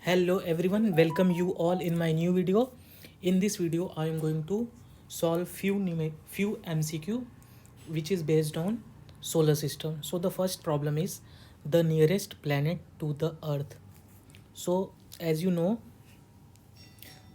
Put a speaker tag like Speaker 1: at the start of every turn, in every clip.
Speaker 1: Hello everyone, welcome you all in my new video. In this video, I am going to solve few MCQ which is based on solar system. So the first problem is the nearest planet to the Earth. So as you know,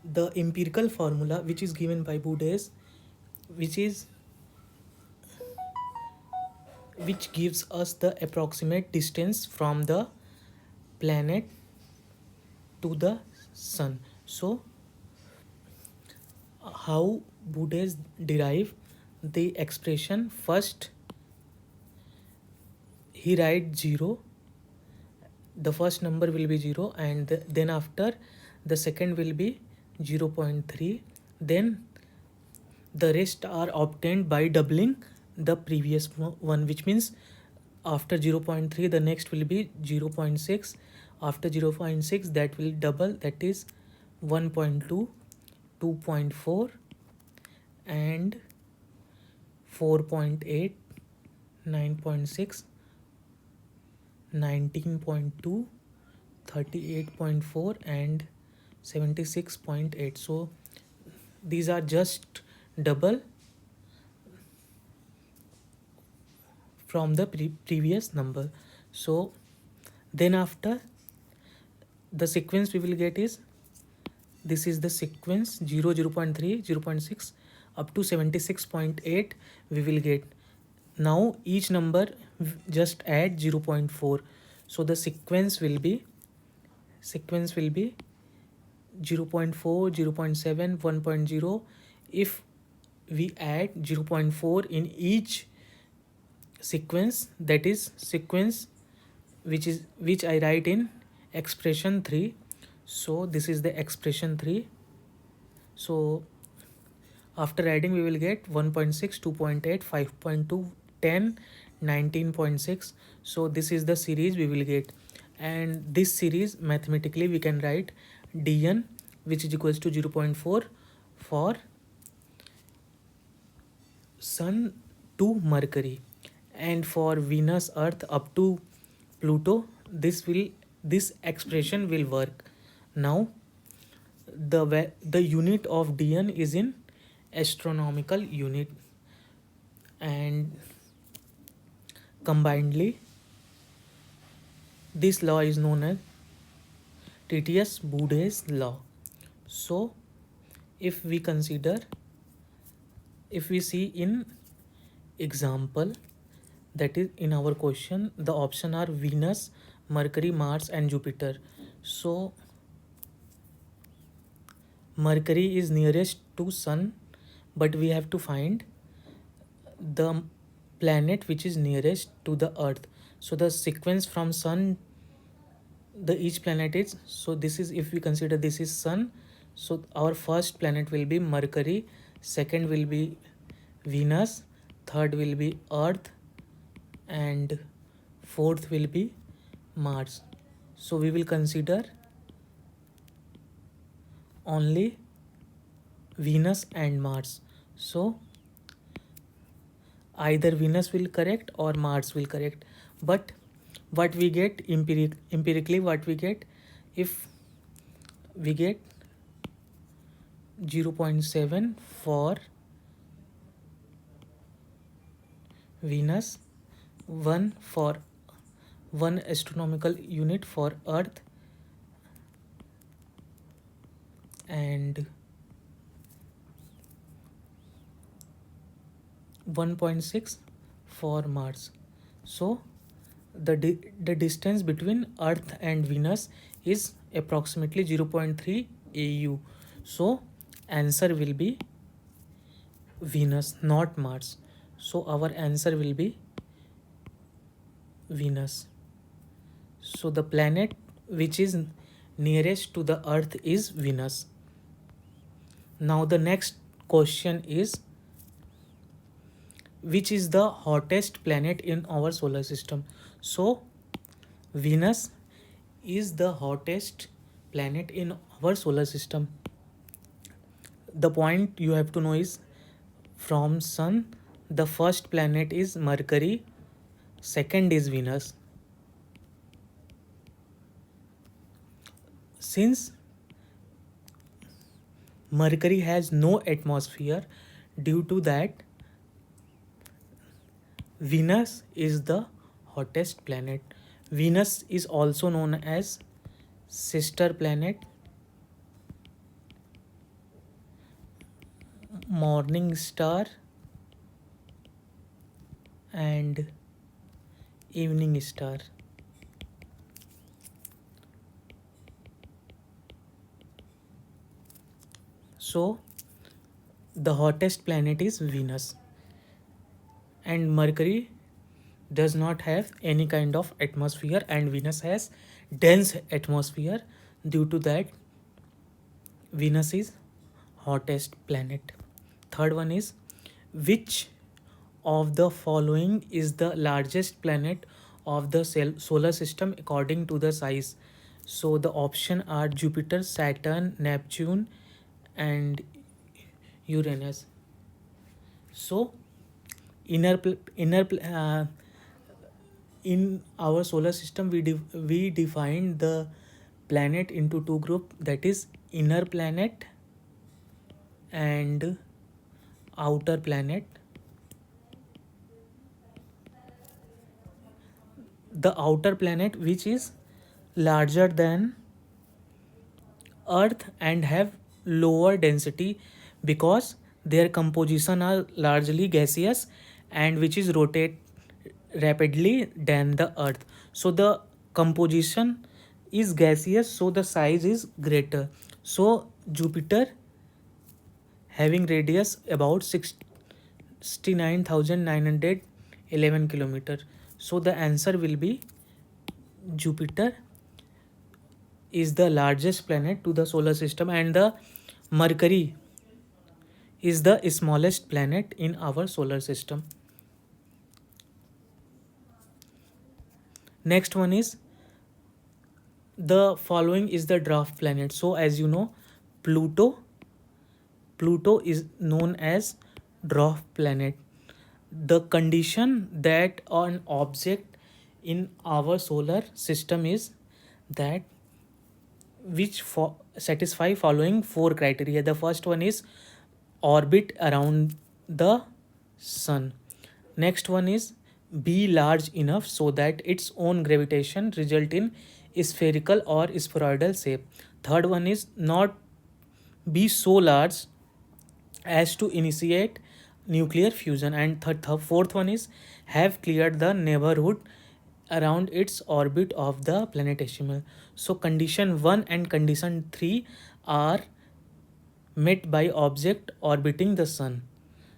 Speaker 1: the empirical formula which is given by Boudet, which is which gives us the approximate distance from the planet to the sun. So how Buddhists derive the expression? First, he writes 0, the first number will be 0, and then after the second will be 0.3. Then the rest are obtained by doubling the previous one, which means after 0.3 the next will be 0.6, after 0.6 that will double, that is 1.2, 2.4 and 4.8, 9.6, 19.2, 38.4 and 76.8. So these are just double from the previous number. So then after, the sequence we will get is, this is the sequence 0, 0.3, 0.6 up to 76.8 we will get. Now each number just add 0.4. So the sequence will be 0.4, 0.7, 1.0. If we add 0.4 in each sequence, that is sequence which I write in expression 3. So this is the expression 3. So after adding we will get 1.6, 2.8, 5.2, 10, 19.6. So this is the series we will get, and this series mathematically we can write dn, which is equals to 0.4 for Sun to Mercury, and for Venus, Earth up to Pluto, this expression will work. Now the unit of dn is in astronomical unit, and combinedly this law is known as Titius Boudet's law. So if we see in example, that is in our question, the option are Venus, Mercury, Mars and Jupiter. So Mercury is nearest to Sun, but we have to find the planet which is nearest to the Earth. So the sequence from Sun, the each planet is, so this is, if we consider this is Sun, so our first planet will be Mercury, second will be Venus, third will be Earth and fourth will be Mars. So we will consider only Venus and Mars. So either Venus will correct or Mars will correct. But what we get empirically, what we get, if we get 0.7 for Venus, 1 for 1 astronomical unit for Earth and 1.6 for Mars. So the distance between Earth and Venus is approximately 0.3 AU. So answer will be Venus, not Mars. So our answer will be Venus. So the planet which is nearest to the Earth is Venus. Now the next question is, which is the hottest planet in our solar system? So Venus is the hottest planet in our solar system. The point you have to know is, from Sun, the first planet is Mercury, second is Venus, since Mercury has no atmosphere, due to that Venus is the hottest planet. Venus is also known as sister planet, morning star, and evening star. So the hottest planet is Venus, and Mercury does not have any kind of atmosphere, and Venus has dense atmosphere. Due to that Venus is hottest planet. Third one is, which of the following is the largest planet of the solar system according to the size? So the option are Jupiter, Saturn, Neptune, and Uranus. So in our solar system we define the planet into two group, that is inner planet and outer planet. The outer planet, which is larger than Earth and have lower density because their composition are largely gaseous and which is rotate rapidly than the Earth. So the composition is gaseous, so the size is greater. So Jupiter having radius about 69,911 kilometer. So the answer will be Jupiter is the largest planet to the solar system, and the Mercury is the smallest planet in our solar system. Next one is, the following is the dwarf planet. So as you know, Pluto is known as dwarf planet. The condition that an object in our solar system is that which satisfy following four criteria. The first one is orbit around the sun. Next one is be large enough so that its own gravitation result in spherical or spheroidal shape. Third one is not be so large as to initiate nuclear fusion, and fourth one is have cleared the neighborhood around its orbit of the planetesimal. So condition 1 and condition 3 are met by object orbiting the sun.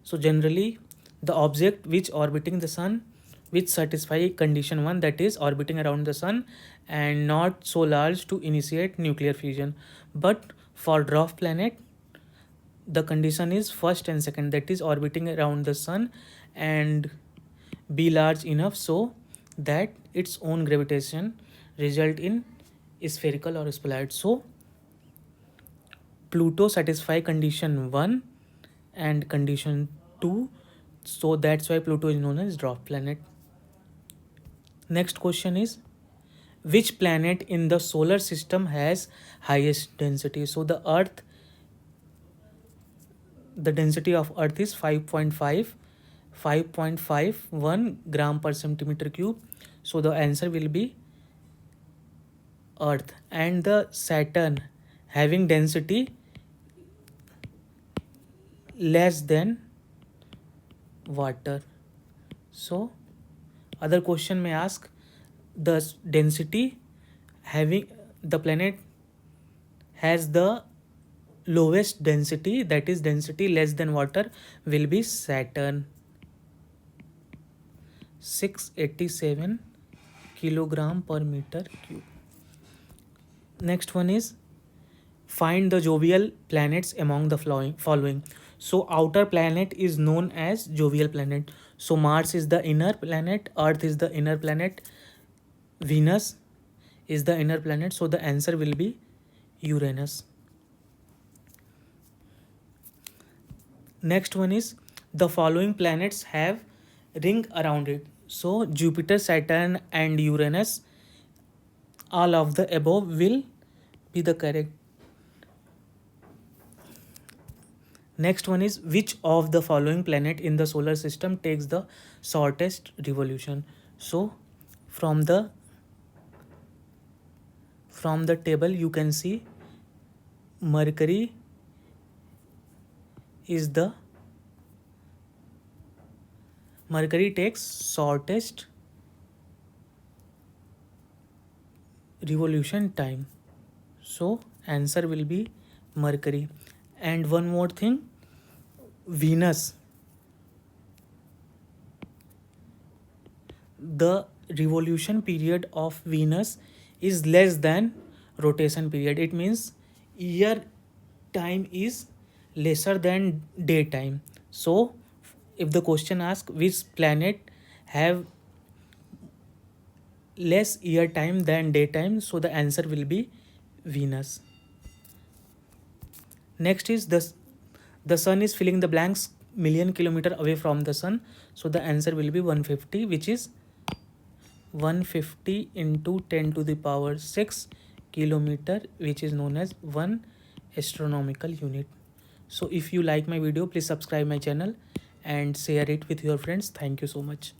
Speaker 1: So generally the object which orbiting the sun which satisfy condition 1, that is orbiting around the sun and not so large to initiate nuclear fusion. But for dwarf planet the condition is first and second, that is orbiting around the sun and be large enough so that its own gravitation result in spherical or spheroid. So Pluto satisfy condition 1 and condition 2, so that's why Pluto is known as dwarf planet. Next question is, which planet in the solar system has highest density? So the Earth, the density of Earth is 5.51 gram per centimeter cube. So the answer will be Earth. And the Saturn having density less than water. So other question may ask, the density having the planet has the lowest density, that is density less than water, will be Saturn, 687 kilogram per meter cube. Next one is, find the jovial planets among the following. So outer planet is known as jovial planet. So Mars is the inner planet, Earth is the inner planet, Venus is the inner planet. So the answer will be Uranus. Next one is, the following planets have ring around it. So Jupiter, Saturn and Uranus, all of the above will be the correct. Next one is, which of the following planet in the solar system takes the shortest revolution? So from the table you can see Mercury takes shortest revolution time. So answer will be Mercury. And one more thing, Venus, the revolution period of Venus is less than rotation period. It means year time is lesser than daytime. So if the question asks which planet have less year time than daytime, so the answer will be Venus. Next is the sun is filling the blanks million kilometer away from the sun, so the answer will be 150, which is 150 into 10 to the power 6 kilometer, which is known as 1 astronomical unit. So if you like my video, please subscribe my channel and share it with your friends. Thank you so much.